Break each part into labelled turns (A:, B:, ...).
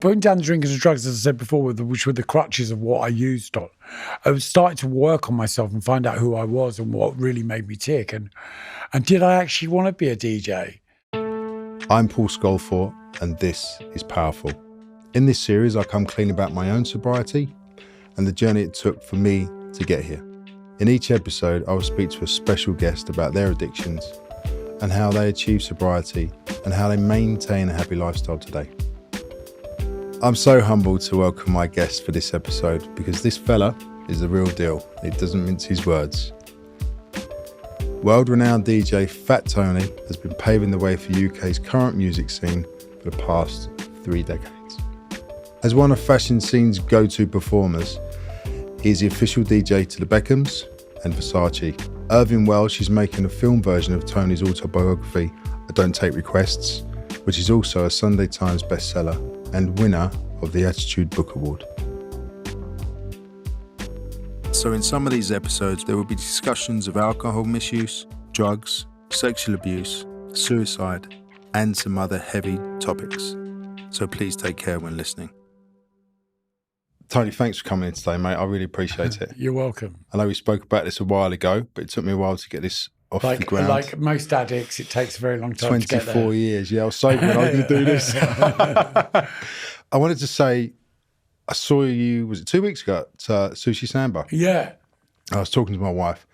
A: putting down the drink and the drugs, as I said before, which were the crutches of what I used on, I was starting to work on myself and find out who I was and what really made me tick. And did I actually want to be a DJ?
B: I'm Paul Scolfort, and this is Powerful. In this series, I come clean about my own sobriety and the journey it took for me to get here. In each episode, I will speak to a special guest about their addictions and how they achieve sobriety and how they maintain a happy lifestyle today. I'm so humbled to welcome my guest for this episode because this fella is the real deal. It doesn't mince his words. World-renowned DJ Fat Tony has been paving the way for UK's current music scene for the past 3 decades. As one of fashion scene's go-to performers, he is the official DJ to the Beckhams and Versace. Irving Welsh is making a film version of Tony's autobiography, I Don't Take Requests, which is also a Sunday Times bestseller and winner of the Attitude Book Award. So in some of these episodes, there will be discussions of alcohol misuse, drugs, sexual abuse, suicide, and some other heavy topics. So please take care when listening. Tony, thanks for coming in today, mate. I really appreciate it.
A: You're welcome.
B: I know we spoke about this a while ago, but it took me a while to get this off the ground.
A: Like most addicts, it takes a very long time to get there.
B: 24 years. Yeah, I was sober when I was going to do this. I wanted to say, I saw you, was it 2 weeks ago at Sushi Samba?
A: Yeah.
B: I was talking to my wife,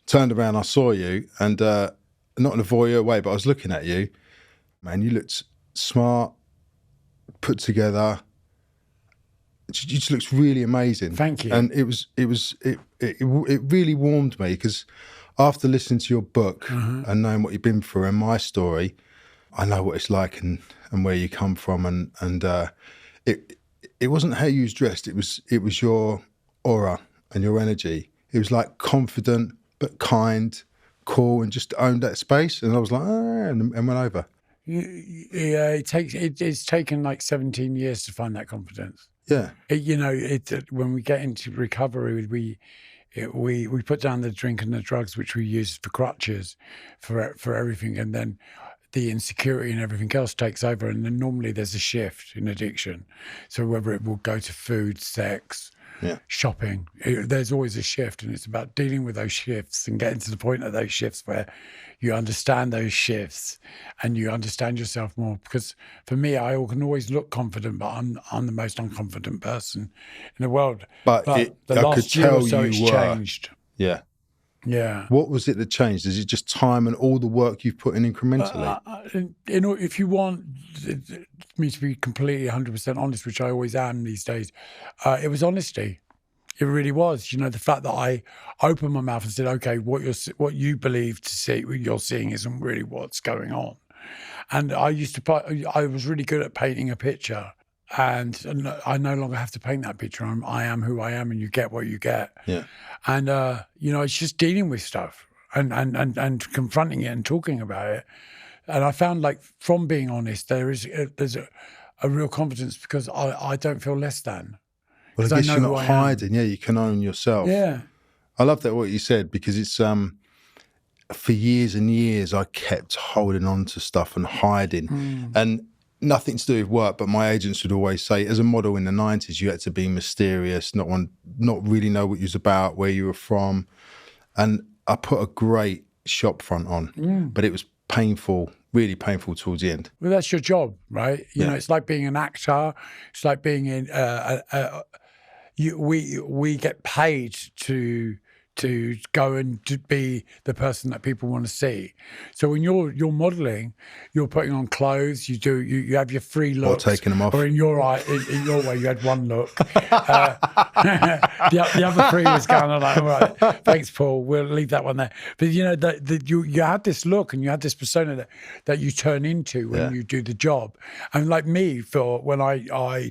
B: turned around, I saw you, and not in a voyeur way, but I was looking at you. Man, you looked smart, put together. It just looks really amazing.
A: Thank you.
B: And it really warmed me because after listening to your book and knowing what you've been through and my story, I know what it's like and where you come from, and it wasn't how you was dressed. It was your aura and your energy. It was like confident but kind, cool, and just owned that space. And I was like, and went over.
A: Yeah, it's taken like 17 years to find that confidence.
B: Yeah.
A: When we get into recovery, we put down the drink and the drugs, which we use for crutches for everything, and then the insecurity and everything else takes over, and then normally there's a shift in addiction. So whether it will go to food, sex, shopping, there's always a shift, and it's about dealing with those shifts and getting to the point of those shifts where you understand those shifts and you understand yourself more. Because for me, I can always look confident, but I'm the most unconfident person in the world. But the last year or so, it's changed.
B: Yeah.
A: Yeah.
B: What was it that changed? Is it just time and all the work you've put in incrementally?
A: If you want me to be completely 100% honest, which I always am these days, it was honesty. It really was. The fact that I opened my mouth and said, okay, what you believe to see, what you're seeing isn't really what's going on. And I was really good at painting a picture. And I no longer have to paint that picture. I am who I am, and you get what you get.
B: Yeah.
A: And it's just dealing with stuff and confronting it and talking about it. And I found, like, from being honest, there's a real confidence because I don't feel less than.
B: Well, I guess you're not hiding. Yeah, you can own yourself.
A: Yeah.
B: I love that what you said, because it's for years and years I kept holding on to stuff and hiding, and nothing to do with work, but my agents would always say, as a model in the 90s, you had to be mysterious, not really know what you was about, where you were from. And I put a great shop front on, but it was painful, really painful towards the end.
A: Well, that's your job, right? You know, it's like being an actor. It's like being in, we get paid to go and to be the person that people want to see. So when you're modeling, you're putting on clothes. You have your free looks,
B: or taking them off.
A: Or in your way, you had one look. The other three was kind of like, all right, thanks, Paul. We'll leave that one there. But you had this look and you had this persona that you turn into when you do the job. And like me, for when I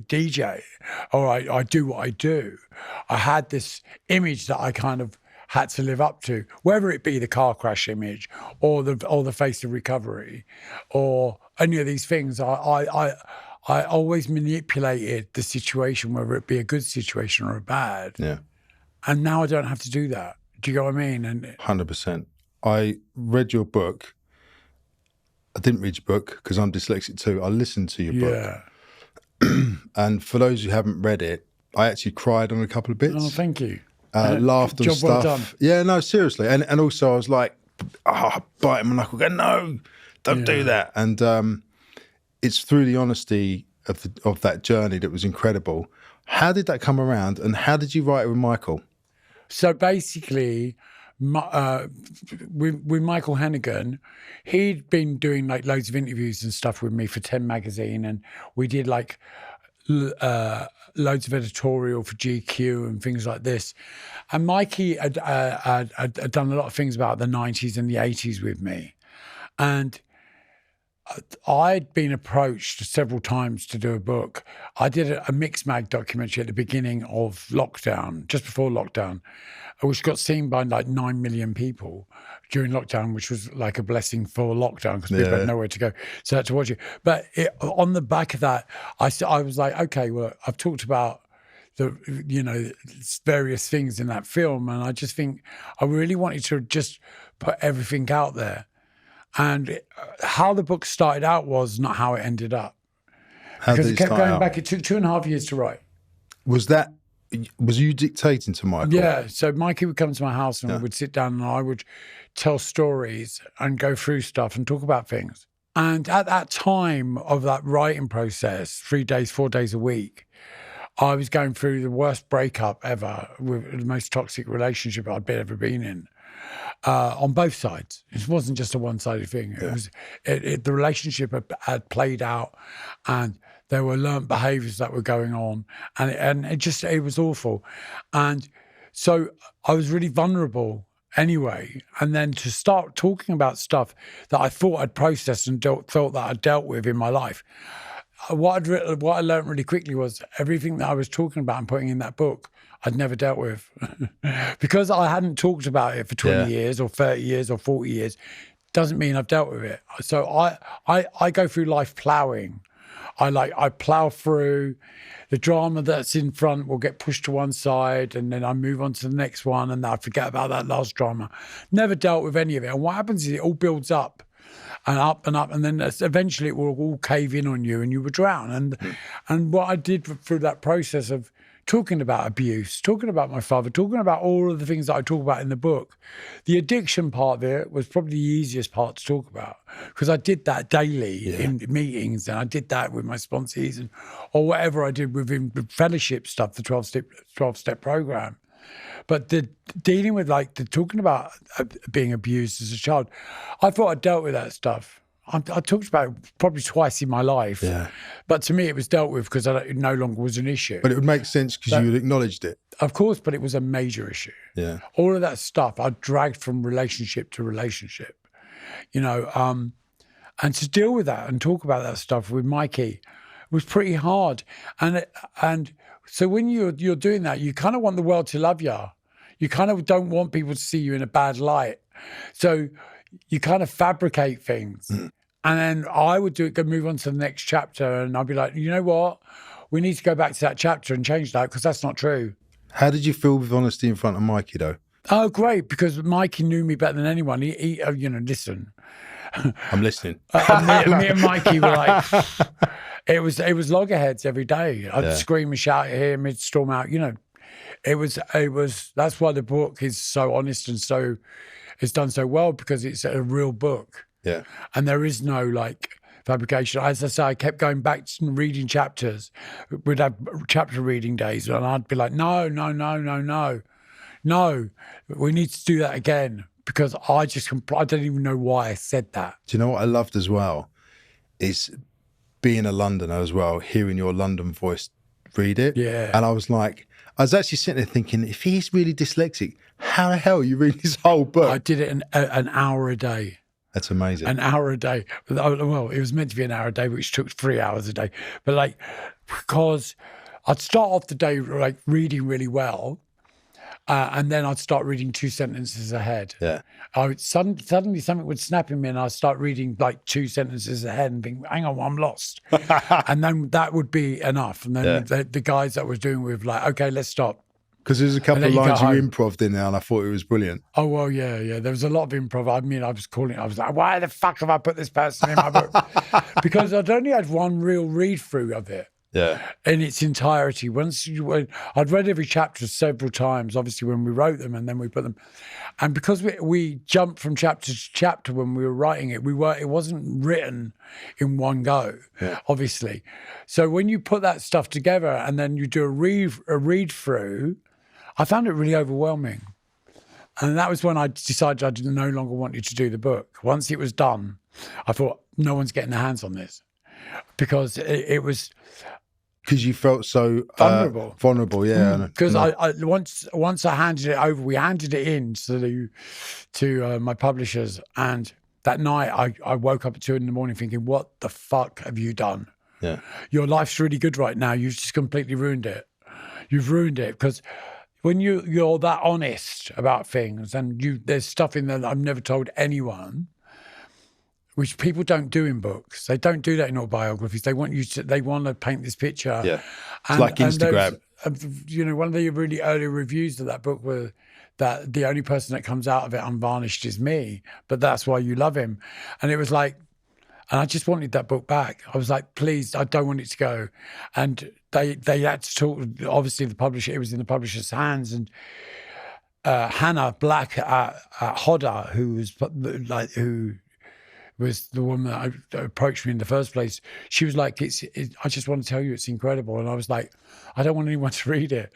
A: DJ or I do what I do, I had this image that I kind of had to live up to, whether it be the car crash image or the face of recovery or any of these things. I always manipulated the situation, whether it be a good situation or a bad.
B: Yeah.
A: And now I don't have to do that. Do you get what I mean? And
B: 100%. I read your book. I didn't read your book because I'm dyslexic too. I listened to your book. And for those who haven't read it, I actually cried on a couple of bits.
A: Oh, thank you.
B: Laughed and
A: Job
B: stuff.
A: well done.
B: Yeah, no, seriously. And also I was like, biting my knuckle, going, no, don't do that. And it's through the honesty of that journey that was incredible. How did that come around, and how did you write it with Michael?
A: So basically, with Michael Hennigan, he'd been doing like loads of interviews and stuff with me for 10 magazine, and we did like loads of editorial for GQ and things like this. And Mikey had done a lot of things about the 90s and the 80s with me. And I'd been approached several times to do a book. I did a Mixed Mag documentary at the beginning of lockdown, just before lockdown, which got seen by like 9 million people during lockdown, which was like a blessing for lockdown because people had nowhere to go. So I had to watch it. But on the back of that, I was like, okay, well, I've talked about the, various things in that film. And I just think I really wanted to just put everything out there. And how the book started out was not how it ended up. Because it kept going back. It took 2.5 years to write.
B: Was you dictating to Michael?
A: Yeah. So Mikey would come to my house and we would sit down and I would tell stories and go through stuff and talk about things. And at that time of that writing process, 3 days, 4 days a week, I was going through the worst breakup ever with the most toxic relationship I'd ever been in. On both sides. It wasn't just a one-sided thing. It was the relationship had played out, and there were learnt behaviours that were going on, and it was awful. And so I was really vulnerable anyway. And then to start talking about stuff that I thought I'd processed and thought that I'd dealt with in my life. What I learned really quickly was everything that I was talking about and putting in that book, I'd never dealt with. Because I hadn't talked about it for 20 years or 30 years or 40 years, doesn't mean I've dealt with it. So I go through life ploughing. I plough through. The drama that's in front will get pushed to one side, and then I move on to the next one, and I forget about that last drama. Never dealt with any of it. And what happens is it all builds up, and then eventually it will all cave in on you and you will drown. And what I did through that process of talking about abuse, talking about my father, talking about all of the things that I talk about in the book, the addiction part of it was probably the easiest part to talk about because I did that daily in meetings, and I did that with my sponsees or whatever I did within the fellowship stuff, the 12-step program. But the dealing with talking about being abused as a child, I thought I dealt with that stuff. I talked about it probably twice in my life. Yeah. But to me, it was dealt with because it no longer was an issue.
B: But it would make sense because you had acknowledged it.
A: Of course, but it was a major issue.
B: Yeah.
A: All of that stuff I dragged from relationship to relationship, and to deal with that and talk about that stuff with Mikey was pretty hard. And so when you're doing that, you kind of want the world to love you. You kind of don't want people to see you in a bad light. So you kind of fabricate things. And then I would move on to the next chapter, and I'd be like, you know what? We need to go back to that chapter and change that because that's not true.
B: How did you feel with honesty in front of Mikey, though?
A: Oh, great, because Mikey knew me better than anyone. He listen.
B: I'm listening.
A: Me and Mikey were like, it was loggerheads every day. I'd scream and shout at him, he'd storm out, It was. That's why the book is so honest and so it's done so well, because it's a real book.
B: Yeah.
A: And there is no fabrication. As I say, I kept going back to reading chapters. We'd have chapter reading days, and I'd be like, no, we need to do that again, because I don't even know why I said that.
B: Do you know what I loved as well? Is being a Londoner as well, hearing your London voice read it.
A: Yeah.
B: And I was actually sitting there thinking, if he's really dyslexic, how the hell are you reading this whole book?
A: I did it an hour a day.
B: That's amazing.
A: An hour a day. Well, it was meant to be an hour a day, which took 3 hours a day. But because I'd start off the day reading really well, and then I'd start reading 2 sentences ahead.
B: Yeah.
A: Suddenly something would snap in me, and I'd start reading 2 sentences ahead and think, hang on, I'm lost. And then that would be enough. And then the guys that was doing with okay, let's stop.
B: Because there's a couple of lines you improv'd in there, and I thought it was brilliant.
A: Oh, well, yeah. There was a lot of improv. I mean, I was like, why the fuck have I put this person in my book? Because I'd only had one real read through of it. in its entirety. I'd read every chapter several times, obviously when we wrote them, and then we put them. And because we jumped from chapter to chapter when we were writing it, it wasn't written in one go, obviously. So when you put that stuff together and then you do a read through, I found it really overwhelming. And that was when I decided I no longer wanted to do the book. Once it was done, I thought, no one's getting their hands on this, because it was...
B: Because you felt so
A: vulnerable.
B: Vulnerable, yeah.
A: Because I once I handed it over, we handed it in to my publishers, and that night I woke up at 2 a.m. thinking, what the fuck have you done?
B: Yeah.
A: Your life's really good right now. You've just completely ruined it. You've ruined it, because when you're that honest about things, and there's stuff in there that I've never told anyone, which people don't do in books. They don't do that in autobiographies. They want to paint this picture.
B: Yeah. It's like Instagram.
A: One of the really early reviews of that book were that the only person that comes out of it unvarnished is me, but that's why you love him. And it was like, and I just wanted that book back. I was like, please, I don't want it to go. And they had to talk, obviously the publisher, it was in the publisher's hands, and Hannah Black at Hodder, who was the woman that approached me in the first place. She was like, I just want to tell you it's incredible. And I was like, I don't want anyone to read it.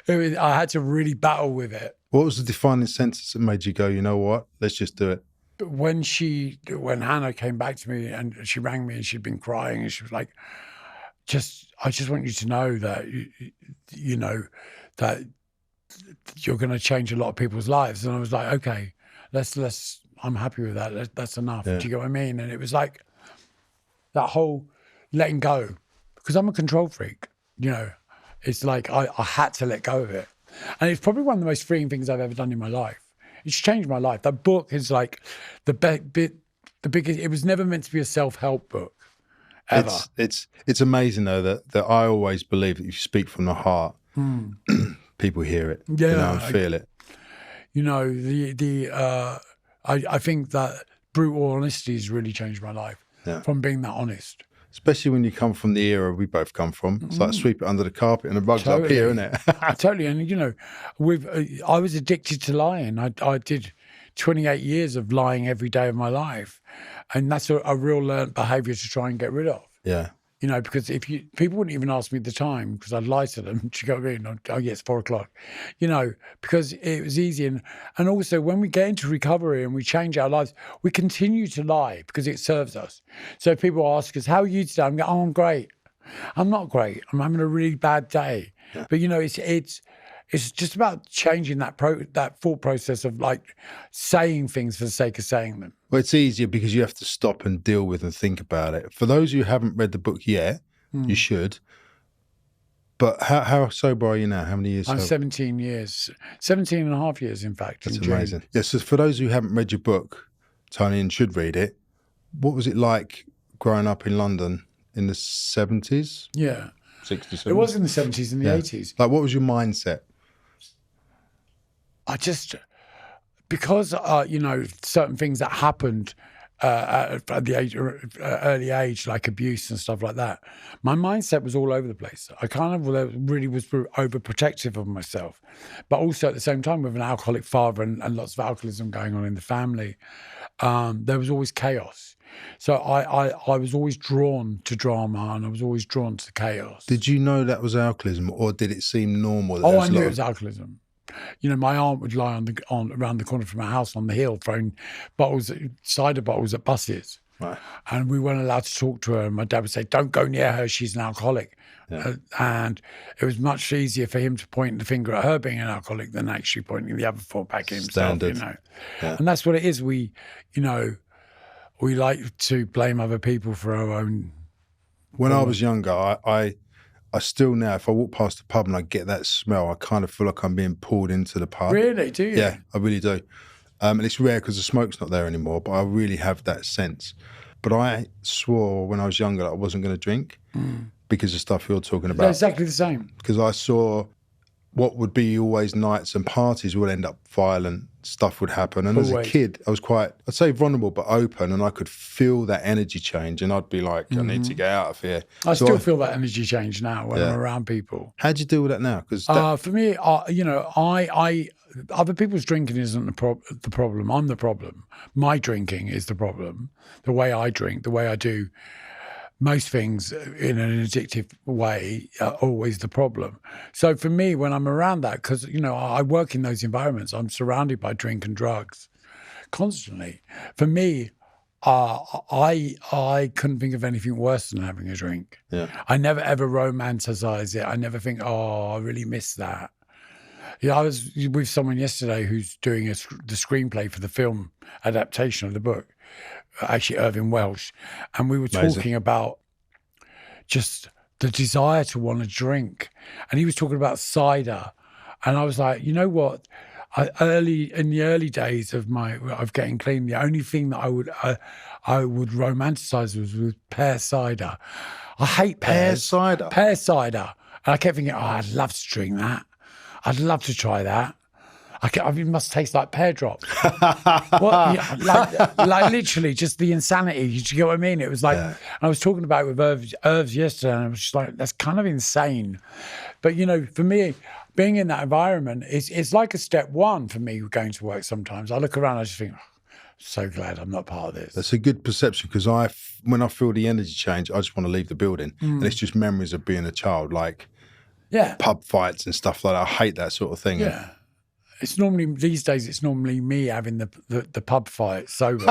A: I had to really battle with it.
B: What was the defining sentence that made you go, you know what, let's just do it?
A: But when Hannah came back to me and she rang me and she'd been crying, and she was like, I just want you to know that, that you're going to change a lot of people's lives. And I was like, okay, I'm happy with that. That's enough.
B: Yeah.
A: Do you get what I mean? And it was like that whole letting go, because I'm a control freak. It's like I had to let go of it, and it's probably one of the most freeing things I've ever done in my life. It's changed my life. That book is like the biggest. It was never meant to be a self-help book, ever.
B: It's amazing though that I always believe that if you speak from the heart, people hear it.
A: Yeah,
B: and feel it.
A: I think that brutal honesty has really changed my life, from being that honest.
B: Especially when you come from the era we both come from. It's like sweep it under the carpet and the rug's up here, isn't it?
A: Totally. And, I was addicted to lying. I did 28 years of lying every day of my life. And that's a real learned behavior to try and get rid of.
B: Yeah.
A: Because people wouldn't even ask me the time, because I'd lie to them. Do you go in? Oh, yeah, it's 4:00. Because it was easy. And also when we get into recovery and we change our lives, we continue to lie because it serves us. So if people ask us, how are you today? I'm going, I'm great. I'm not great. I'm having a really bad day. Yeah. But, it's just about changing that thought process of like saying things for the sake of saying them.
B: Well, it's easier because you have to stop and deal with and think about it. For those who haven't read the book yet, you should. But how sober are you now? How many years?
A: I'm 17 years. 17 and a half years, in fact.
B: That's amazing. Yes, so for those who haven't read your book, Tony, and should read it, what was it like growing up in London in the 70s?
A: Yeah.
B: 60s?
A: It was in the 70s and the 80s.
B: Like, what was your mindset?
A: Because certain things that happened at the early age, like abuse and stuff like that, my mindset was all over the place. I kind of really was overprotective of myself, but also at the same time with an alcoholic father and lots of alcoholism going on in the family, there was always chaos. So I was always drawn to drama, and I was always drawn to chaos.
B: Did you know that was alcoholism, or did it seem normal?
A: I knew it was alcoholism. My aunt would lie around the corner from our house on the hill, throwing cider bottles at buses.
B: Right.
A: And we weren't allowed to talk to her. And my dad would say, don't go near her, she's an alcoholic. Yeah. And it was much easier for him to point the finger at her being an alcoholic than actually pointing the other foot back at himself.
B: Standard.
A: Yeah. And that's what it is. We like to blame other people for our own.
B: When I was younger, I still now, if I walk past the pub and I get that smell, I kind of feel like I'm being pulled into the pub.
A: Really? Do you?
B: Yeah, I really do. And it's rare because the smoke's not there anymore, but I really have that sense. But I swore when I was younger that I wasn't going to drink because of stuff you're talking about.
A: They're exactly the same.
B: Because I saw what would be always nights and parties would end up violent. Stuff would happen. And as a kid, I was quite, I'd say vulnerable, but open. And I could feel that energy change. And I'd be like, I need to get out of here.
A: I still feel that energy change now when I'm around people.
B: How do you deal with that now? Because
A: for me, other people's drinking isn't the problem. I'm the problem. My drinking is the problem. The way I drink, the way I do most things in an addictive way are always the problem. So for me, when I'm around that, because, I work in those environments, I'm surrounded by drink and drugs constantly. For me, I couldn't think of anything worse than having a drink.
B: Yeah.
A: I never ever romanticize it. I never think, I really miss that. I was with someone yesterday who's doing the screenplay for the film adaptation of the book, actually Irving Welsh, and we were talking about just the desire to want to drink, and he was talking about cider, and I was like, you know what? In the early days of getting clean, the only thing that I would romanticize was with pear cider. I hate pears. Pear cider. And I kept thinking, I'd love to drink that. I'd love to try that. It must taste like pear drops. Like literally just the insanity. You get what I mean? It was like, I was talking about it with Irvs yesterday, and I was just like, that's kind of insane. But, for me, being in that environment, it's like a step one for me going to work sometimes. I look around, I just think, so glad I'm not part of this.
B: That's a good perception, because when I feel the energy change, I just want to leave the building. And it's just memories of being a child, like pub fights and stuff like that. I hate that sort of thing.
A: Yeah. It's normally, these days, it's normally me having the pub fight sober.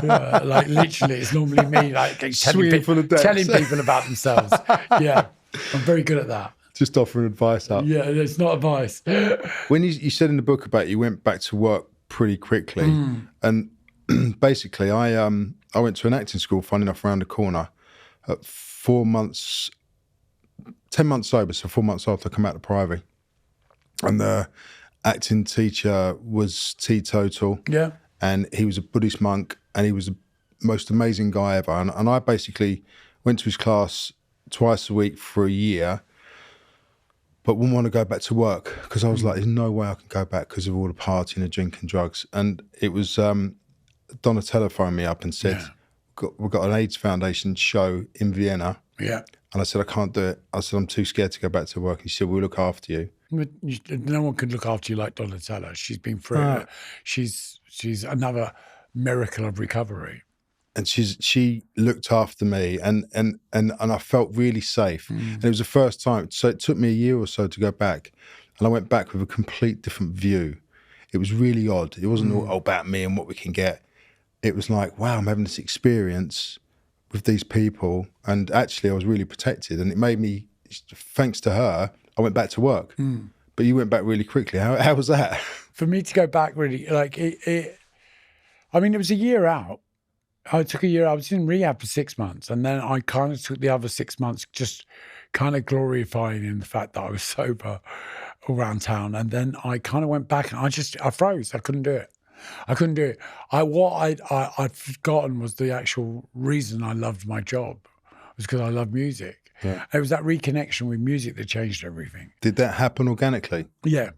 A: Like literally, it's normally me like telling people about themselves. Yeah, I'm very good at that.
B: Just offering advice up.
A: Yeah, it's not advice.
B: When you said in the book about you went back to work pretty quickly, and basically I went to an acting school, funny enough, around the corner at 4 months, 10 months sober, so 4 months after I come out of Privy. And the acting teacher was teetotal. Yeah. And he was a Buddhist monk, and he was the most amazing guy ever. And I basically went to his class twice a week for a year, but wouldn't want to go back to work because I was like, there's no way I can go back because of all the partying and drinking drugs. And it was Donatella phoned me up and said, we've got an AIDS Foundation show in Vienna. Yeah. And I said, I can't do it. I said, I'm too scared to go back to work. He said, we'll look after you.
A: No one could look after you like Donatella. She's been through it. She's another miracle of recovery.
B: And she looked after me, and I felt really safe. And it was the first time. So it took me a year or so to go back, and I went back with a complete different view. It was really odd. It wasn't all about me and what we can get. It was like, wow, I'm having this experience with these people, and actually I was really protected, and it made me, thanks to her, I went back to work. But you went back really quickly. How was that?
A: For me to go back really, like it was a year out. I took a year, I was in rehab for 6 months, and then I kind of took the other 6 months just kind of glorifying in the fact that I was sober around town. And then I kind of went back and I froze. I couldn't do it. What I'd forgotten was the actual reason I loved my job was because I love music. Yeah. It was that reconnection with music that changed everything.
B: Did that happen organically?
A: Yeah,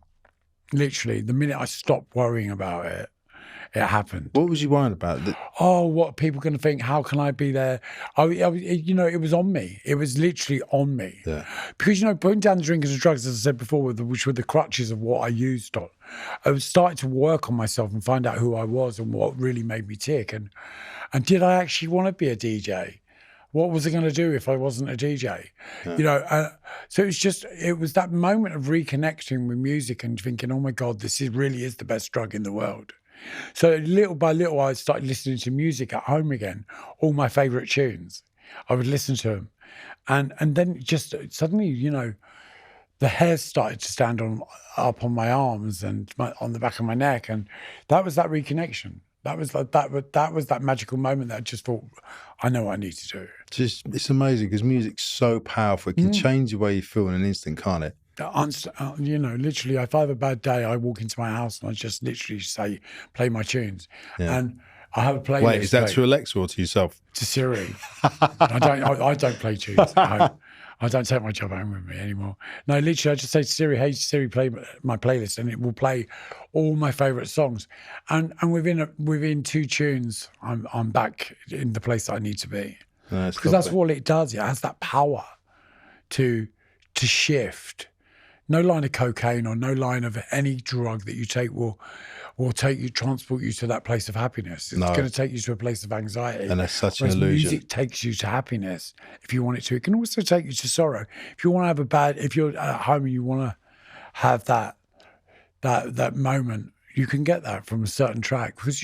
A: literally. The minute I stopped worrying about it, it happened.
B: What was you worrying about?
A: What are people going to think? How can I be there? It was on me. It was literally on me. Yeah. Because, putting down the drink and the drugs, as I said before, which were the crutches of what I used on, I was starting to work on myself and find out who I was and what really made me tick. And did I actually want to be a DJ? What was I going to do if I wasn't a DJ? Yeah. So it was that moment of reconnecting with music and thinking, oh my God, really is the best drug in the world. So little by little, I started listening to music at home again, all my favorite tunes. I would listen to them. And then just suddenly, the hair started to stand up on my arms and on the back of my neck. And that was that reconnection. That was that magical moment that I just thought, I know what I need to do.
B: It's amazing because music's so powerful. It can change the way you feel in an instant, can't it?
A: Literally, if I have a bad day, I walk into my house and I just literally play my tunes. Yeah. And I have a playlist.
B: Wait, is that to Alexa or to yourself?
A: To Siri. I don't play tunes at home. I don't take my job home with me anymore. No, literally, I just say to Siri, "Hey Siri, play my playlist," and it will play all my favourite songs. And within 2 tunes, I'm back in the place that I need to be. Because that's what it does. It has that power to shift. No line of cocaine or no line of any drug that you take will transport you to that place of happiness. It's going to take you to a place of anxiety.
B: And that's such an
A: illusion.
B: illusion.
A: Music takes you to happiness if you want it to. It can also take you to sorrow. If you want to have if you're at home and you want to have that moment, you can get that from a certain track. Because,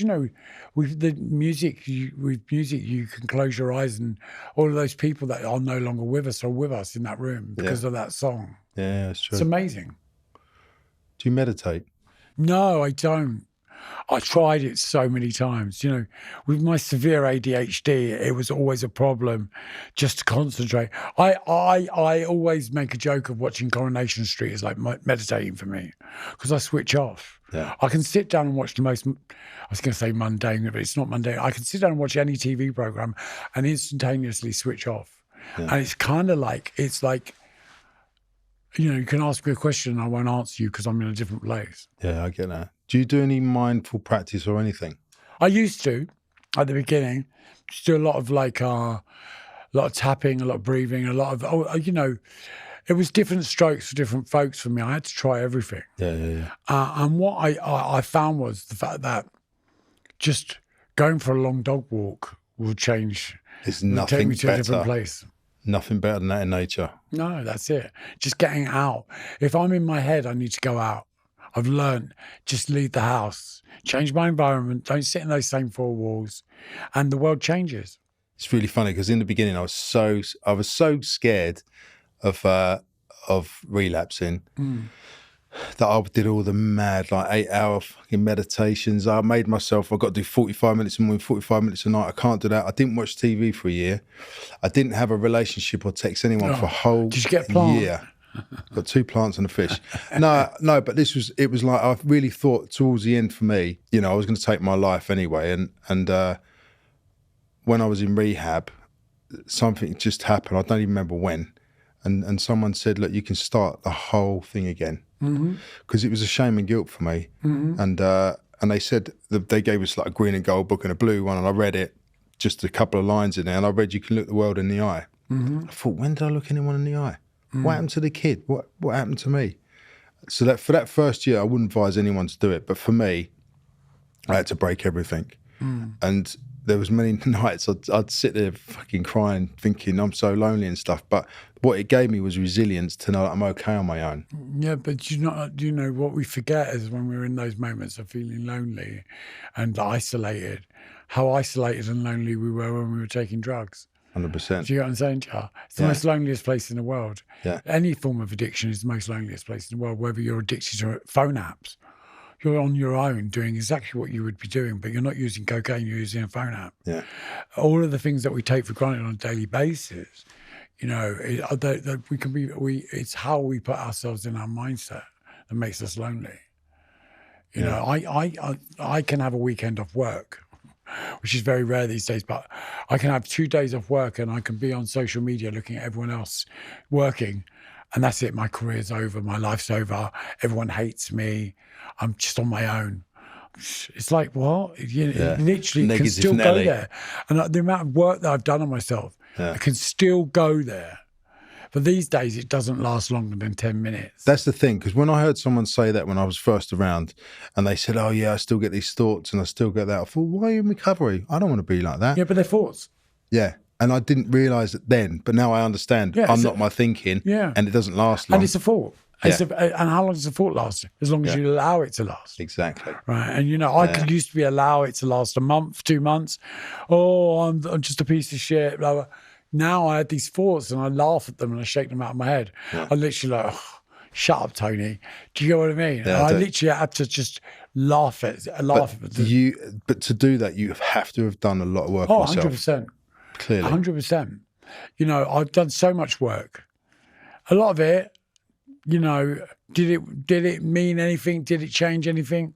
A: with music, you can close your eyes and all of those people that are no longer with us are with us in that room because of that song.
B: Yeah, it's true.
A: It's amazing.
B: Do you meditate?
A: No, I don't. I tried it so many times. With my severe ADHD, it was always a problem just to concentrate. I always make a joke of watching Coronation Street as like meditating for me because I switch off.
B: Yeah.
A: I can sit down and watch the most, I was going to say mundane, but it's not mundane. I can sit down and watch any TV program and instantaneously switch off. Yeah. And it's kind of like, you can ask me a question and I won't answer you because I'm in a different place.
B: Yeah, I get that. Do you do any mindful practice or anything?
A: I used to at the beginning. Just do a lot of tapping, a lot of breathing, a lot of, it was different strokes for different folks for me. I had to try everything.
B: Yeah.
A: And what I found was the fact that just going for a long dog walk will change.
B: It's nothing
A: take me to
B: better.
A: A different place.
B: Nothing better than that in nature.
A: No, that's it. Just getting out. If I'm in my head, I need to go out. I've learned just leave the house, change my environment, don't sit in those same 4 walls, and the world changes.
B: It's really funny because in the beginning I was so scared of relapsing that I did all the mad 8-hour fucking meditations. I made myself, I've got to do 45 minutes a morning, 45 minutes a night. I can't do that. I didn't watch TV for a year. I didn't have a relationship or text anyone for a whole
A: Did you get a plant?
B: year. Got 2 plants and a fish. No, but it was like, I really thought towards the end for me, I was going to take my life anyway. And when I was in rehab, something just happened. I don't even remember when. And someone said, look, you can start the whole thing again. Because it was a shame and guilt for me. And they said, they gave us like a green and gold book and a blue one. And I read it, just a couple of lines in there. And I read, you can look the world in the eye. I thought, when did I look anyone in the eye? What happened to the kid? What happened to me? So that for that first year, I wouldn't advise anyone to do it. But for me, I had to break everything. And there was many nights I'd sit there fucking crying, thinking I'm so lonely and stuff. But what it gave me was resilience to know that I'm okay on my own.
A: Yeah, but what we forget is when we're in those moments of feeling lonely and isolated, how isolated and lonely we were when we were taking drugs.
B: 100%.
A: Do you know what I'm saying, Jar? It's the most loneliest place in the world.
B: Yeah.
A: Any form of addiction is the most loneliest place in the world, whether you're addicted to phone apps. You're on your own doing exactly what you would be doing, but you're not using cocaine, you're using a phone app.
B: Yeah.
A: All of the things that we take for granted on a daily basis, it's how we put ourselves in our mindset that makes us lonely. I can have a weekend off work, which is very rare these days, but I can have 2 days off work and I can be on social media looking at everyone else working, and that's it. My career's over, my life's over, everyone hates me, I'm just on my own. It's like, what? Literally can still go there. And the amount of work that I've done on myself, I can still go there. But these days, it doesn't last longer than 10 minutes.
B: That's the thing, because when I heard someone say that when I was first around, and they said, oh, yeah, I still get these thoughts and I still get that, I thought, why are you in recovery? I don't want to be like that.
A: Yeah, but they're thoughts.
B: Yeah. And I didn't realise it then, but now I understand. I'm not my thinking, and it doesn't last long.
A: And it's a thought. And how long does a thought last? As long as you allow it to last.
B: Exactly.
A: Right. And, I could used to allow it to last a month, 2 months. Oh, I'm just a piece of shit, blah, blah. Now I had these thoughts and I laugh at them and I shake them out of my head. Yeah. I literally shut up, Tony. Do you get what I mean? Yeah, I literally had to just laugh at it.
B: But to do that, you have to have done a lot of work on yourself.
A: 100%.
B: Clearly.
A: 100%. I've done so much work. A lot of it, did it mean anything? Did it change anything?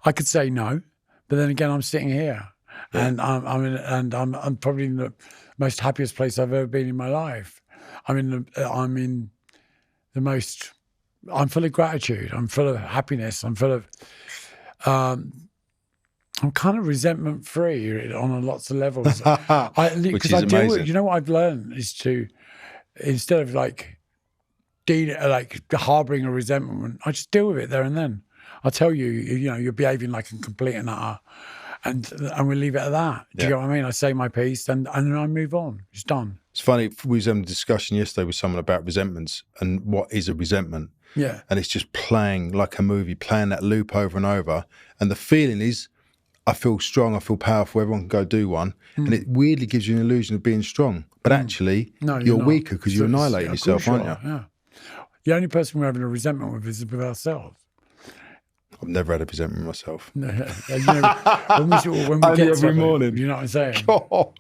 A: I could say no. But then again, I'm sitting here. and I'm probably in the most happiest place I've ever been in my life. I'm full of gratitude. I'm full of happiness. I'm full of, I'm kind of resentment free on lots of levels.
B: Which is amazing.
A: You know what I've learned is to, instead of harboring a resentment, I just deal with it there and then. I'll tell you, you're behaving like a complete and utter, and we leave it at that. Do you get what I mean? I say my piece and then I move on. It's done.
B: It's funny, we was having a discussion yesterday with someone about resentments and what is a resentment.
A: Yeah.
B: And it's just playing like a movie, playing that loop over and over. And the feeling is, I feel strong, I feel powerful, everyone can go do one. And it weirdly gives you an illusion of being strong. But actually, you're weaker because you're annihilating yourself, aren't you?
A: Yeah. The only person we're having a resentment with is with ourselves.
B: I've never had a resentment myself.
A: When we get
B: every morning.
A: You know what I'm saying?
B: Oh.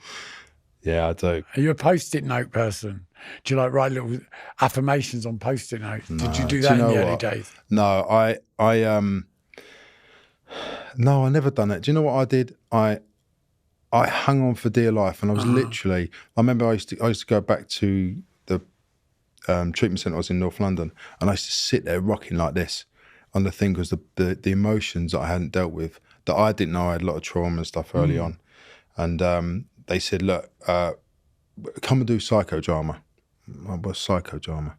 B: Yeah, I do.
A: Are you a Post-it note person? Do you write little affirmations on Post-it notes?
B: No.
A: Did you do that in the early days?
B: No, no, I never done it. Do you know what I did? I hung on for dear life, and I was literally. I remember I used to go back to the treatment centre. I was in North London, and I used to sit there rocking like this on the thing because the emotions that I hadn't dealt with, that I didn't know I had a lot of trauma and stuff early on, and they said, look, come and do psychodrama. What's psychodrama?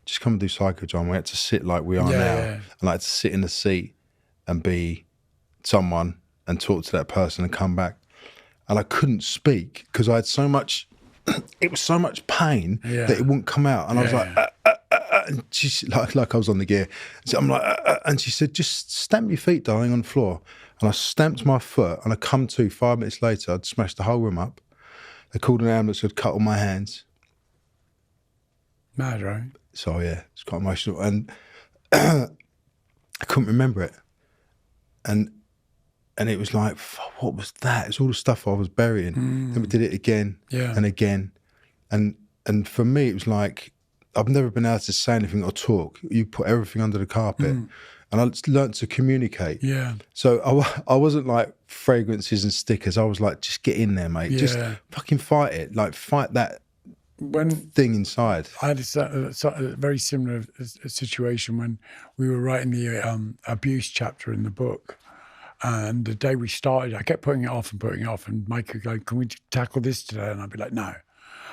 B: Just come and do psychodrama. We had to sit like we are now, and I had to sit in the seat and be someone and talk to that person and come back. And I couldn't speak because I had so much, it was so much pain that it wouldn't come out. And I was like, and she's like I was on the gear. So I'm like, and she said, just stamp your feet, darling, on the floor. And I stamped my foot, and I come to 5 minutes later, I'd smashed the whole room up. They called an ambulance, had cut all my hands.
A: Mad, right?
B: So yeah, it's quite emotional. And I couldn't remember it. And it was like, what was that? It's all the stuff I was burying. Then we did it again and again. And for me, it was like, I've never been able to say anything or talk. You put everything under the carpet. And I learned to communicate. Yeah. So I wasn't like fragrances and stickers. I was like, just get in there, mate. Yeah. Just fucking fight it. Like, fight that thing inside.
A: I had a very similar situation when we were writing the abuse chapter in the book. And the day we started, I kept putting it off, and Mike would go, can we tackle this today? And I'd be like, no,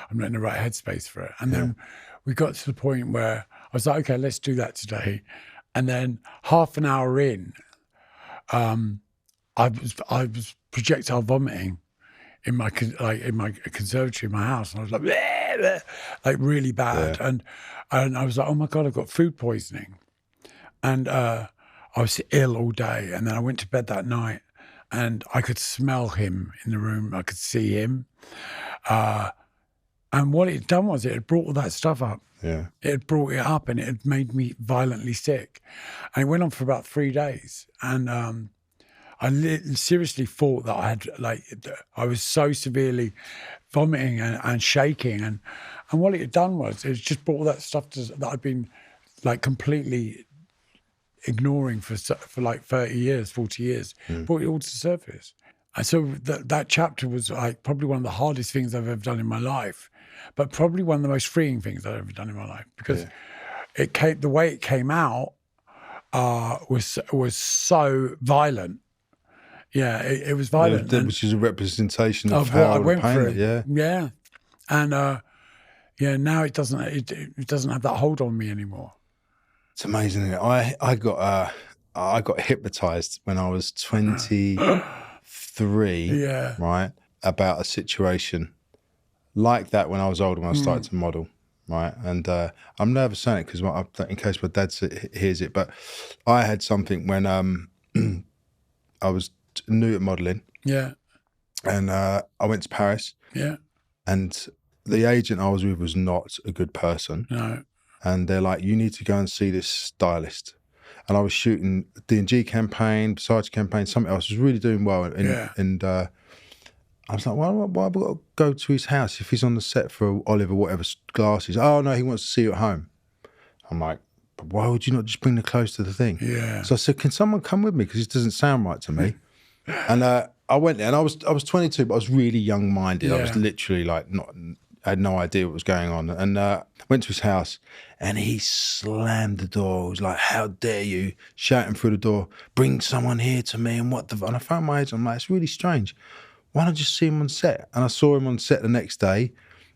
A: I'm not in the right headspace for it. And then we got to the point where I was like, okay, let's do that today. And then half an hour in, I was projectile vomiting in my conservatory in my house, and I was like, bleh, bleh, like really bad. And I was like, oh my God, I've got food poisoning. And I was ill all day. And then I went to bed that night, and I could smell him in the room. I could see him. And what it had done was it had brought all that stuff up. Yeah. It had brought it up, and it had made me violently sick. And it went on for about 3 days. And I seriously thought that I was so severely vomiting and shaking. And what it had done was it just brought all that stuff that I'd been like completely ignoring for like 30 years, 40 years, brought it all to the surface. And so that chapter was like probably one of the hardest things I've ever done in my life, but probably one of the most freeing things I've ever done in my life, because the way it came out was so violent. Yeah, it was violent.
B: Which is a representation of how
A: what I went
B: pain,
A: through. Yeah. And now it doesn't have that hold on me anymore.
B: It's amazing, isn't it? I got hypnotized when I was 23, right, about a situation like that when I was older, when I started to model, right? And I'm nervous saying it because in case my dad hears it, but I had something when I was new at modelling. Yeah. And I went to Paris. Yeah. And the agent I was with was not a good person. No. And they're like, you need to go and see this stylist. And I was shooting a D&G campaign, Versace campaign, something else. I was really doing well. And I was like, why have I got to go to his house if he's on the set for Olive or whatever glasses? Oh, no, he wants to see you at home. I'm like, but why would you not just bring the clothes to the thing? Yeah. So I said, can someone come with me? Because this doesn't sound right to me. And I went there and I was 22, but I was really young minded. I was
A: Yeah.
B: literally like I had no idea what was going on. And went to his house and he slammed the door. He was like, "How dare you?" Shouting through the door, "Bring someone here to me." And and I found my agent. I'm like, it's really strange. Why don't I just see him on set? And I saw him on set the next day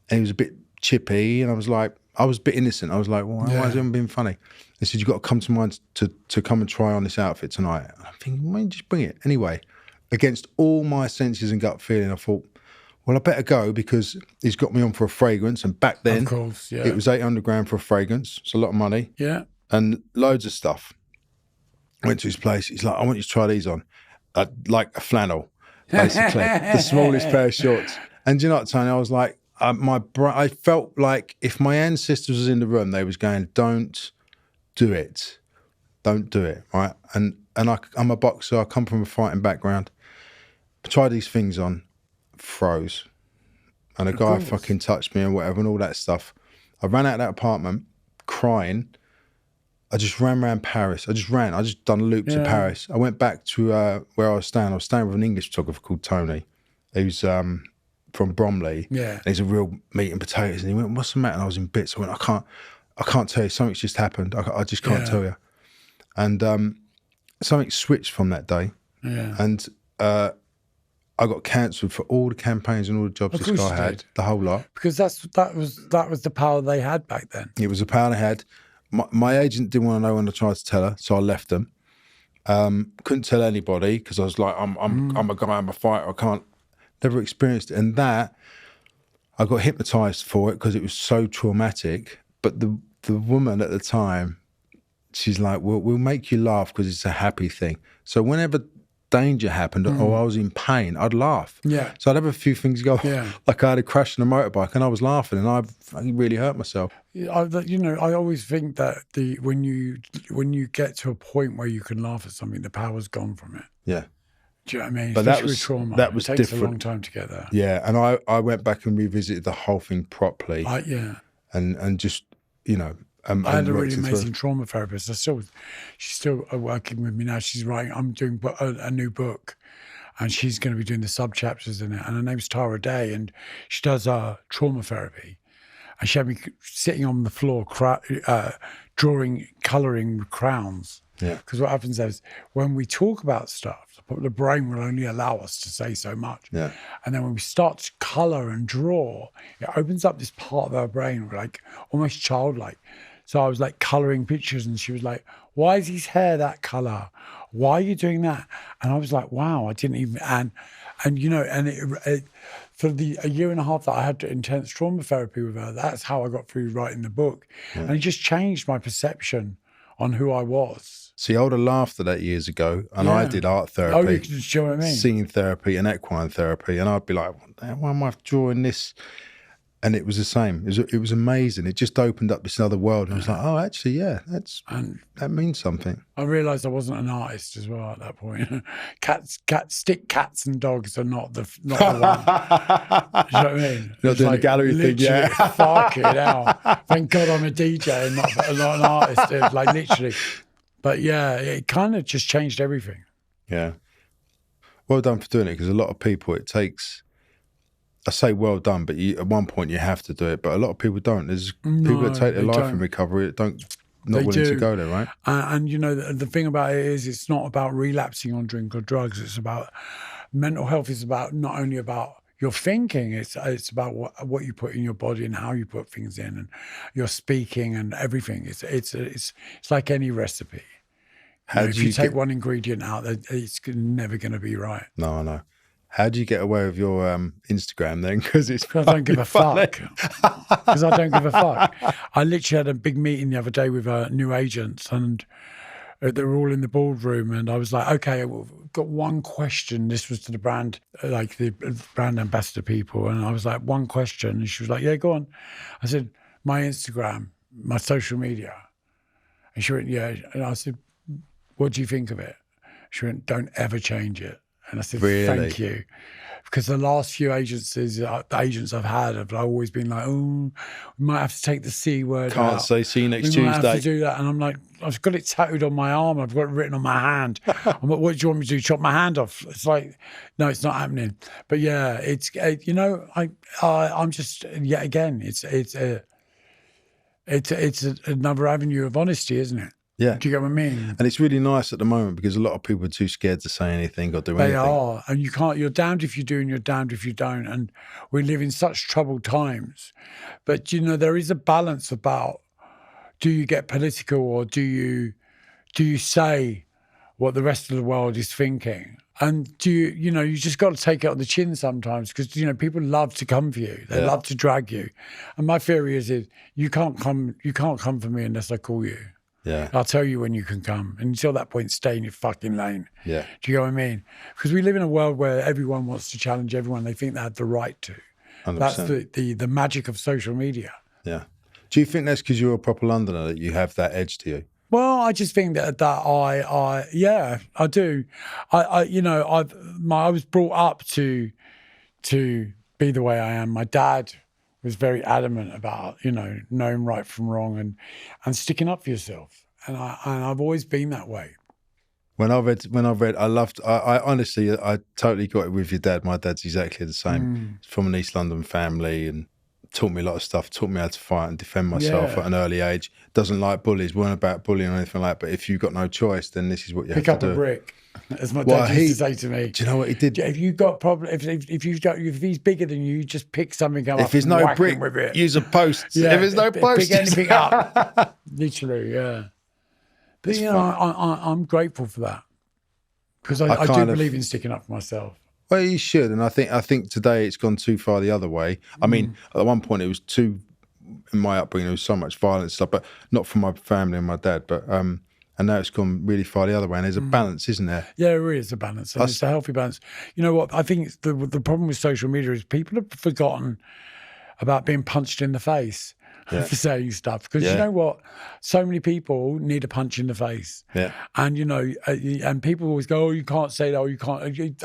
B: and he was a bit chippy. And I was like, I was a bit innocent. I was like, why is he being funny? He said, "You've got to come to mine to come and try on this outfit tonight." I'm thinking, why don't you just bring it? Anyway, against all my senses and gut feeling, I thought, well, I better go because he's got me on for a fragrance. And back then,
A: Of course, yeah.
B: it was 800 grand for a fragrance. It's a lot of money.
A: Yeah.
B: And loads of stuff. I went to his place. He's like, "I want you to try these on." Like a flannel, basically. The smallest pair of shorts. And do you know what, Tony? I was like, I felt like if my ancestors was in the room, they was going, "Don't do it. Don't do it." Right? And I'm a boxer. I come from a fighting background. I tried these things on. Froze, and a guy fucking touched me and whatever and all that stuff. I ran out of that apartment crying. I just ran around Paris. I just done loops of Paris. I went back to where I was staying. I was staying with an English photographer called Tony, who's from Bromley.
A: Yeah.
B: And he's a real meat and potatoes. And he went, "What's the matter?" And I was in bits. I went, I can't tell you. Something's just happened. I just can't tell you. And something switched from that day.
A: Yeah.
B: And I got cancelled for all the campaigns and all the jobs this guy had, the whole lot.
A: Because that was the power they had back then.
B: It was the power they had. My agent didn't want to know when I tried to tell her, so I left them. Couldn't tell anybody because I was like, I'm a guy, I'm a fighter. I can't. Never experienced it, and that I got hypnotized for it because it was so traumatic. But the woman at the time, she's like, "We'll make you laugh because it's a happy thing." So whenever danger happened or I was in pain, I'd laugh.
A: Yeah.
B: So I'd have a few things go.
A: Yeah.
B: Like I had a crash on a motorbike and I was laughing and I really hurt myself.
A: I always think that when you get to a point where you can laugh at something, the power's gone from it.
B: Yeah.
A: Do you know what I mean?
B: But
A: Especially with trauma.
B: that was
A: it takes
B: different.
A: a long time to get there.
B: Yeah. And I went back and revisited the whole thing properly. And just,
A: I had a really amazing trauma therapist. She's still working with me now. She's writing. I'm doing a new book, and she's going to be doing the sub chapters in it. And her name's Tara Day, and she does trauma therapy. And she had me sitting on the floor, colouring with crowns.
B: Yeah.
A: Because what happens is when we talk about stuff, the brain will only allow us to say so much.
B: Yeah.
A: And then when we start to colour and draw, it opens up this part of our brain, like almost childlike. So I was like colouring pictures and she was like, "Why is his hair that colour? Why are you doing that?" And I was like, wow, I didn't even, and it for a year and a half that I had intense trauma therapy with her, that's how I got through writing the book. Yeah. And it just changed my perception on who I was.
B: See, I would have laughed at that years ago, and I did art therapy,
A: you know what I mean?
B: Singing therapy and equine therapy, and I'd be like, "Why am I drawing this?" And it was the same. It was amazing. It just opened up this other world. And I was like, oh, actually, yeah, that means something.
A: I realised I wasn't an artist as well at that point. Stick cats and dogs are not the one. You know what I mean?
B: Not doing the gallery thing, yeah.
A: Fuck it out. Thank God I'm a DJ and not an artist, dude. Like literally. But yeah, it kind of just changed everything.
B: Yeah. Well done for doing it, because a lot of people, it takes... I say well done, but at one point you have to do it. But a lot of people don't. There's people that take their life in recovery that not willing to go there, right?
A: And the thing about it is, it's not about relapsing on drink or drugs. It's about mental health. Is about not only about your thinking. It's about what you put in your body and how you put things in, and your speaking and everything. It's like any recipe. If you take one ingredient out, it's never going to be right.
B: No, I know. How do you get away with your Instagram then? Because
A: I don't give a fuck. Because I don't give a fuck. I literally had a big meeting the other day with new agents, and they were all in the boardroom, and I was like, okay, we've got one question. This was to the brand, like the brand ambassador people. And I was like, one question. And she was like, yeah, go on. I said, my Instagram, my social media. And she went, yeah. And I said, what do you think of it? She went, don't ever change it. And I said,
B: really?
A: Thank you. because the last few agents I've had have always been like, oh, we might have to take the C word
B: Can't
A: out.
B: say see you next
A: We might have to
B: Tuesday.
A: do that. And I'm like, I've got it tattooed on my arm. I've got it written on my hand. I'm like, what do you want me to do? Chop my hand off? It's like, no, it's not happening. But yeah, it's, you know, I'm just, yeah, again, it's another avenue of honesty, isn't it?
B: Yeah.
A: Do you get what I mean?
B: And it's really nice at the moment because a lot of people are too scared to say anything or do anything.
A: They are. And you can't, you're damned if you do and you're damned if you don't. And we live in such troubled times. But, you know, there is a balance about, do you get political or do you say what the rest of the world is thinking? And do you, you know, you just got to take it on the chin sometimes because, you know, people love to come for you. They love to drag you. And my theory is you can't come for me unless I call you.
B: Yeah.
A: I'll tell you when you can come. And until that point, stay in your fucking lane.
B: Yeah.
A: Do you know what I mean? Because we live in a world where everyone wants to challenge everyone. They think they have the right to.
B: 100%.
A: That's the magic of social media.
B: Yeah. Do you think that's because you're a proper Londoner that you have that edge to you?
A: Well, I just think that yeah, I do. I was brought up to be the way I am. My dad was very adamant about, you know, knowing right from wrong and sticking up for yourself. And I've always been that way.
B: When I read, I honestly, I totally got it with your dad. My dad's exactly the same. From an East London family and taught me a lot of stuff, taught me how to fight and defend myself at an early age. Doesn't like bullies, weren't about bullying or anything like that. But if you've got no choice, then this is what you have to do.
A: Pick up a brick, as my dad used to say to me.
B: Do you know what he did?
A: If you've got problem, if he's bigger than you, just pick something up.
B: If there's no brick,
A: with it.
B: use a post.
A: Yeah,
B: if there's no post,
A: pick anything up. Literally, yeah. But you know, I'm grateful for that because I do believe in sticking up for myself.
B: Well, you should, and I think today it's gone too far the other way. I mean, at one point it was too. In my upbringing, there was so much violence stuff, but not from my family and my dad. But and now it's gone really far the other way. And there's a balance, isn't there?
A: Yeah, there is a balance, and it's a healthy balance. You know what? I think the problem with social media is people have forgotten about being punched in the face for saying stuff. Because you know what? So many people need a punch in the face.
B: Yeah.
A: And you know, and people always go, "Oh, you can't say that. Or you can't."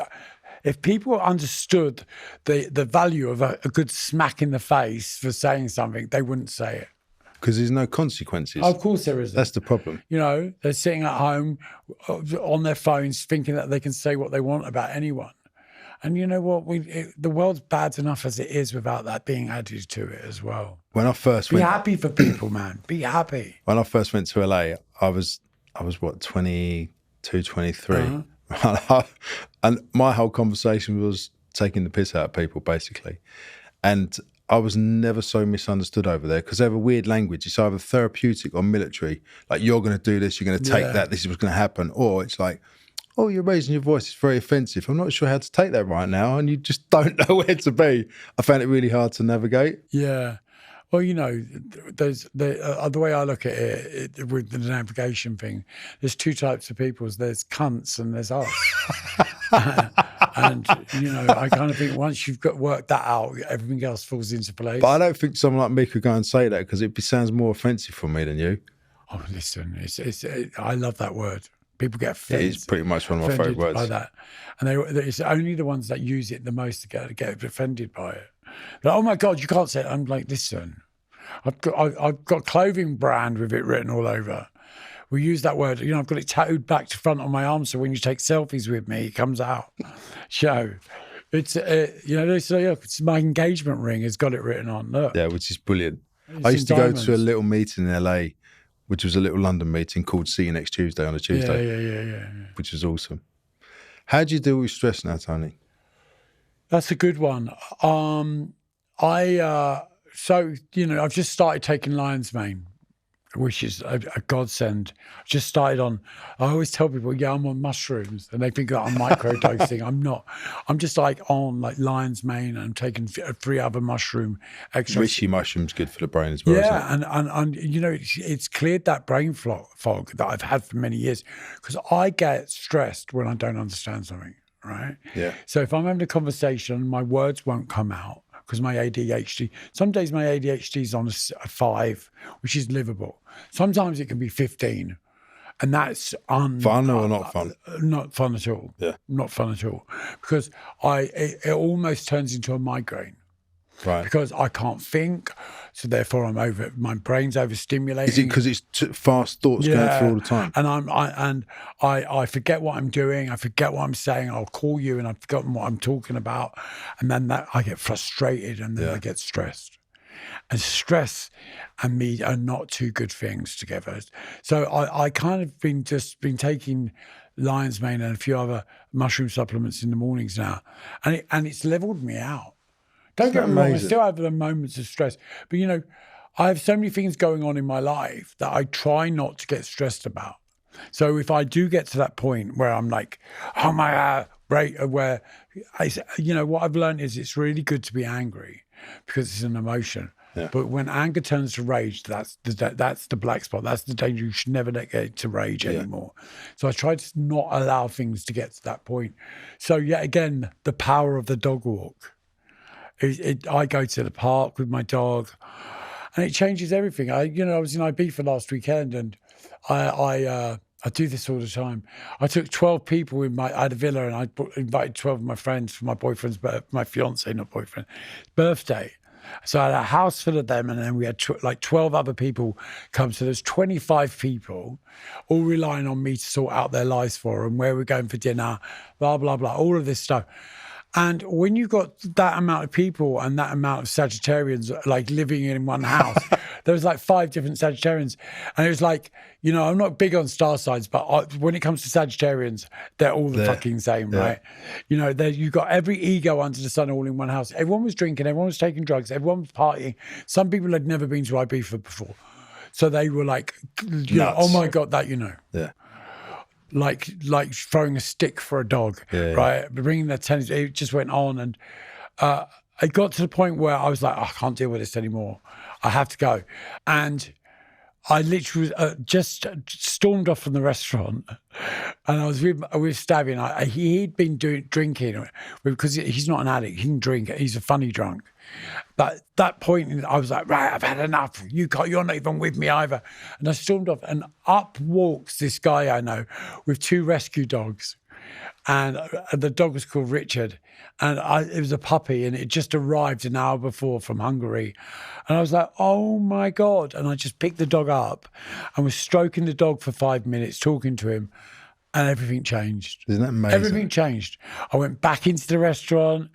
A: If people understood the value of a good smack in the face for saying something, they wouldn't say it.
B: Because there's no consequences.
A: Of course there isn't.
B: That's the problem.
A: You know, they're sitting at home on their phones thinking that they can say what they want about anyone. And you know what? The world's bad enough as it is without that being added to it as well.
B: When I first
A: Be happy for people, man. Be happy.
B: When I first went to LA, I was what, 22, 23. And my whole conversation was taking the piss out of people, basically. And I was never so misunderstood over there because they have a weird language. It's either therapeutic or military. Like, you're going to do this, you're going to take that, this is what's going to happen. Or it's like, oh, you're raising your voice, it's very offensive. I'm not sure how to take that right now. And you just don't know where to be. I found it really hard to navigate.
A: Yeah. Well, you know, the way I look at it with the navigation thing, there's two types of people. There's cunts and there's us. And, you know, I kind of think once you've got worked that out, everything else falls into place.
B: But I don't think someone like me could go and say that because it sounds more offensive for me than you.
A: Oh, listen, I love that word. People get offended.
B: It is pretty much one of my favourite words.
A: By that. And it's only the ones that use it the most to get offended by it. Like, oh my God, you can't say it. I'm like, listen, I've got clothing brand with it written all over. We use that word, you know, I've got it tattooed back to front on my arm, so when you take selfies with me, it comes out. So it's, you know, it's my engagement ring has got it written on. Look.
B: Yeah, which is brilliant. I used to go to a little meeting in LA, which was a little London meeting called See You Next Tuesday on a Tuesday. Yeah. Which was awesome. How do you deal with stress now, Tony?
A: That's a good one. So, you know, I've just started taking lion's mane, which is a godsend. I've just started on, I always tell people, yeah, I'm on mushrooms, and they think that I'm microdosing. I'm not. I'm just like on like lion's mane, and I'm taking 3 other mushroom extracts.
B: Reishi mushroom's good for the brain as well,
A: yeah,
B: isn't it?
A: and you know, it's cleared that brain fog that I've had for many years, because I get stressed when I don't understand something, right?
B: Yeah.
A: So if I'm having a conversation, my words won't come out, because my ADHD, some days my ADHD is on a 5, which is livable. Sometimes it can be 15. And that's
B: Fun or not fun?
A: not fun at all.
B: Yeah.
A: Not fun at all. Because it almost turns into a migraine.
B: Right.
A: Because I can't think, so therefore my brain's overstimulated.
B: Is it because it's fast thoughts going through all the time?
A: And I forget what I'm doing, I forget what I'm saying, I'll call you and I've forgotten what I'm talking about, and then I get frustrated and then I get stressed. And stress and me are not two good things together. So I kind of been taking lion's mane and a few other mushroom supplements in the mornings now, and it's leveled me out. Don't get me wrong, I still have the moments of stress, but I have so many things going on in my life that I try not to get stressed about. So if I do get to that point where I'm like, oh my God, where what I've learned is it's really good to be angry because it's an emotion.
B: Yeah.
A: But when anger turns to rage, that's the black spot. That's the danger. You should never let get to rage anymore. So I try to not allow things to get to that point. So yet again, the power of the dog walk. I go to the park with my dog, and it changes everything. I was in Ibiza last weekend, and I do this all the time. I took 12 people I had a villa, and I invited 12 of my friends for my boyfriend's, my fiance, not boyfriend, birthday. So I had a house full of them, and then we had 12 other people come. So there's 25 people, all relying on me to sort out their lives for them, where we're going for dinner, blah, blah, blah, all of this stuff. And when you've got that amount of people and that amount of Sagittarians living in one house, there was 5 different Sagittarians. And it was I'm not big on star signs, but when it comes to Sagittarians, they're all the fucking same, right? You've got every ego under the sun all in one house. Everyone was drinking, everyone was taking drugs, everyone was partying. Some people had never been to Ibiza before. So they were oh my God, that.
B: Yeah.
A: Like throwing a stick for a dog, right? Bringing their tennis, it just went on, and I got to the point where I was like, I can't deal with this anymore. I have to go, and I literally just stormed off from the restaurant, and I was with Stabby, and he'd been drinking because he's not an addict. He can drink. He's a funny drunk. But at that point, I was like, right, I've had enough. You're not even with me either. And I stormed off, and up walks this guy I know with 2 rescue dogs. And the dog was called Richard. And it was a puppy, and it just arrived an hour before from Hungary. And I was like, oh my God. And I just picked the dog up and was stroking the dog for 5 minutes, talking to him. And everything changed.
B: Isn't that amazing?
A: Everything changed. I went back into the restaurant.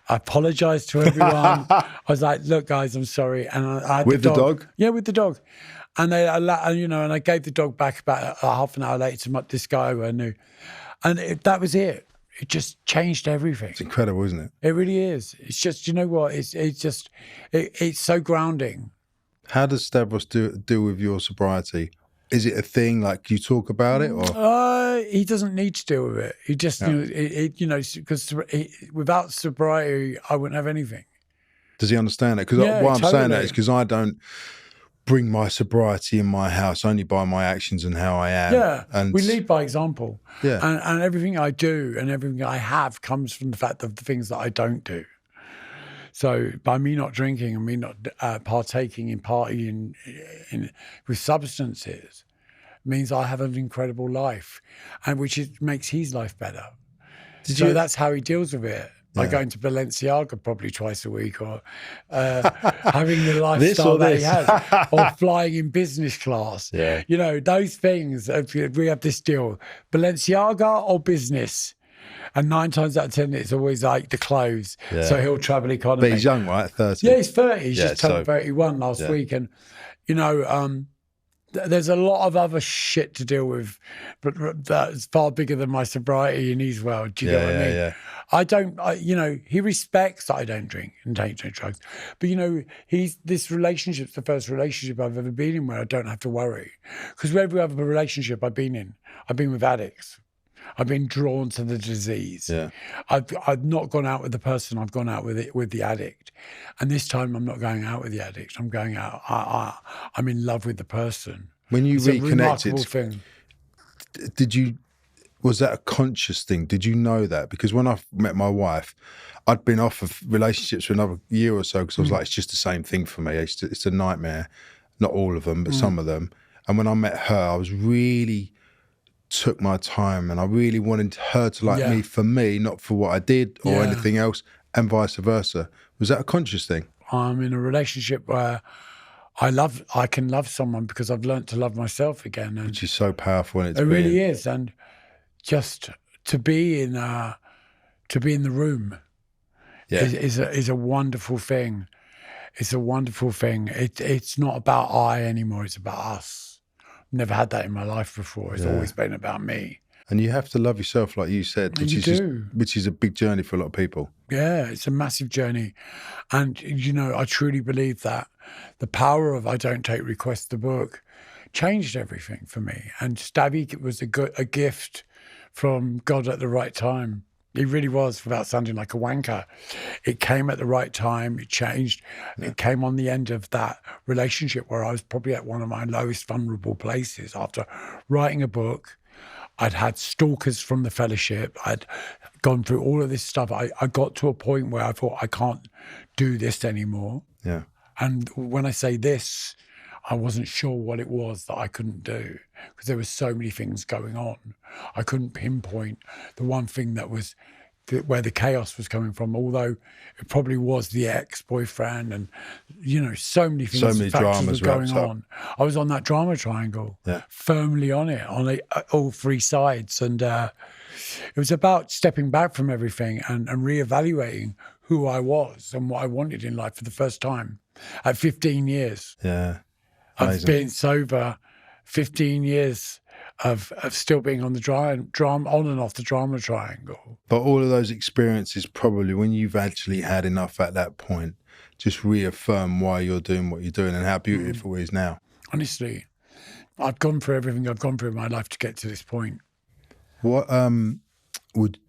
A: I apologized to everyone. I was like, look, guys, I'm sorry. And I had
B: with the dog?
A: Yeah, with the dog. And and I gave the dog back about a half an hour later to this guy who I knew. And that was it. It just changed everything.
B: It's incredible, isn't it?
A: It really is. It's just, you know what? It's so grounding.
B: How does Stavros deal with your sobriety? Is it a thing you talk about it, or
A: he doesn't need to deal with it. He just because without sobriety, I wouldn't have anything.
B: Does he understand it? Because why I'm saying that is because I don't bring my sobriety in my house only by my actions and how I am.
A: Yeah,
B: and
A: we lead by example.
B: Yeah,
A: and everything I do and everything I have comes from the fact of the things that I don't do. So by me not drinking and me not partaking in partying with substances means I have an incredible life, and makes his life better. That's how he deals with it. By going to Balenciaga probably twice a week, or having the lifestyle that he has, or flying in business class.
B: Yeah.
A: Those things. We have this deal: Balenciaga or business. And 9 times out of 10, it's always the clothes. Yeah. So he'll travel economy.
B: But he's young, right? 30.
A: Yeah, he's 30. He's just turned 31 last week. And, there's a lot of other shit to deal with, but that's far bigger than my sobriety in his world. Do you get what I mean?
B: Yeah.
A: I don't, he respects that I don't drink and take no drugs. But, this relationship's the first relationship I've ever been in where I don't have to worry. Because every other relationship I've been in, I've been with addicts. I've been drawn to the disease.
B: Yeah.
A: I've not gone out with the person. I've gone out with the addict. And this time I'm not going out with the addict. I'm going out. I'm in love with the person.
B: When you reconnected,
A: a remarkable thing.
B: Was that a conscious thing? Did you know that? Because when I met my wife, I'd been off of relationships for another year or so because I was like, it's just the same thing for me. It's a nightmare. Not all of them, but some of them. And when I met her, I was really took my time and I really wanted her to like me for me, not for what I did or anything else, and vice versa. Was that a conscious thing?
A: I'm in a relationship where I can love someone because I've learned to love myself again. And
B: which is so powerful. And
A: it really is. And just to be in the room is a wonderful thing. It's a wonderful thing. It's not about I anymore. It's about us. Never had that in my life before. It's always been about me.
B: And you have to love yourself, like you said, which is a big journey for a lot of people.
A: Yeah, it's a massive journey. And, I truly believe that the power of I Don't Take Requests, the book, changed everything for me. And Stabby was a gift from God at the right time. It really was, without sounding like a wanker. It came at the right time. It changed. Yeah. It came on the end of that relationship where I was probably at one of my lowest vulnerable places. After writing a book, I'd had stalkers from the fellowship. I'd gone through all of this stuff. I got to a point where I thought, I can't do this anymore.
B: Yeah.
A: And when I say this, I wasn't sure what it was that I couldn't do because there were so many things going on. I couldn't pinpoint the one thing that was where the chaos was coming from, although it probably was the ex-boyfriend and, so many things,
B: so many dramas
A: were going on. I was on that drama triangle, firmly on it, all three sides. And it was about stepping back from everything and reevaluating who I was and what I wanted in life for the first time at 15 years.
B: Yeah.
A: Amazing. I've been sober 15 years of still being on the drama on and off the drama triangle.
B: But all of those experiences, probably when you've actually had enough at that point, just reaffirm why you're doing what you're doing and how beautiful it is now.
A: Honestly, I've gone through everything I've gone through in my life to get to this point.
B: What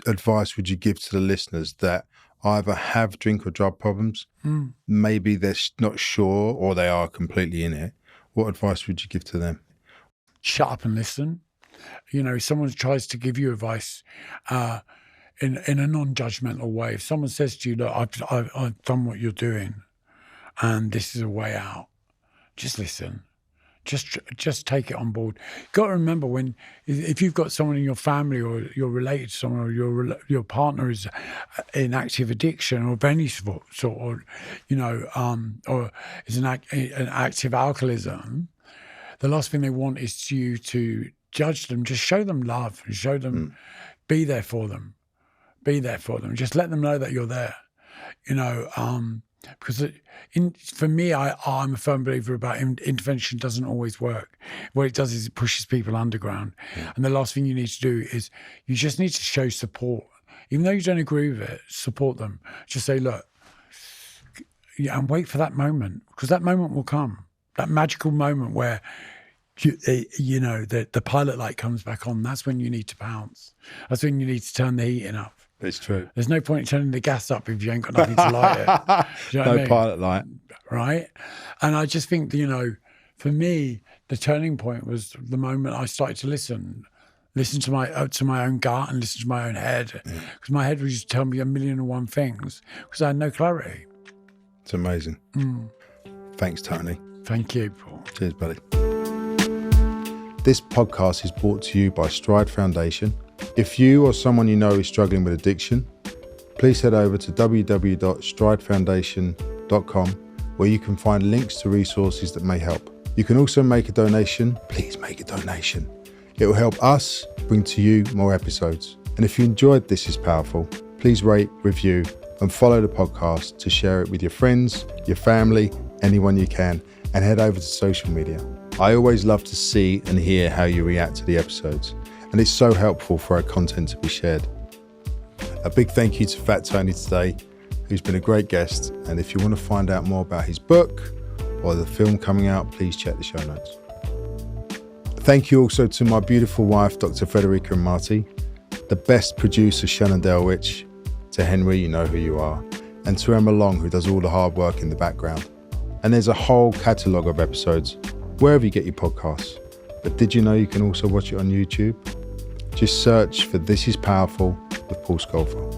B: advice would you give to the listeners that either have drink or drug problems, maybe they're not sure or they are completely in it? What advice would you give to them?
A: Shut up and listen. Someone tries to give you advice in a non-judgmental way. If someone says to you, look, I've done what you're doing and this is a way out, just listen. Just take it on board. You've got to remember if you've got someone in your family or you're related to someone or your partner is in active addiction or of any sort, or is an active alcoholism, the last thing they want is you to judge them. Just show them love and show them, be there for them. Be there for them. Just let them know that you're there. Because for me, I'm a firm believer about intervention doesn't always work. What it does is it pushes people underground. Yeah. And the last thing you need to do is you just need to show support. Even though you don't agree with it, support them. Just say, look, and wait for that moment, because that moment will come. That magical moment where, the pilot light comes back on. That's when you need to pounce. That's when you need to turn the heating up.
B: It's true.
A: There's no point in turning the gas up if you ain't got nothing to light it. Do you know what I mean?
B: Pilot light.
A: Right? And I just think, for me, the turning point was the moment I started to listen to my own gut and listen to my own head. Because my head would just tell me 1,000,001 things because I had no clarity.
B: It's amazing. Thanks, Tony.
A: Thank you, Paul.
B: Cheers, buddy. This podcast is brought to you by Stride Foundation. If you or someone you know is struggling with addiction, please head over to www.stridefoundation.com where you can find links to resources that may help. You can also make a donation. Please make a donation. It will help us bring to you more episodes. And if you enjoyed This Is Powerful, please rate, review, and follow the podcast to share it with your friends, your family, anyone you can, and head over to social media. I always love to see and hear how you react to the episodes, and it's so helpful for our content to be shared. A big thank you to Fat Tony today, who's been a great guest, and if you want to find out more about his book or the film coming out, please check the show notes. Thank you also to my beautiful wife, Dr. Frederica and Marty, the best producer, Shannon Delwich, to Henry, you know who you are, and to Emma Long, who does all the hard work in the background. And there's a whole catalogue of episodes wherever you get your podcasts. But did you know you can also watch it on YouTube? Just search for This Is Powerful with Paul Scolford.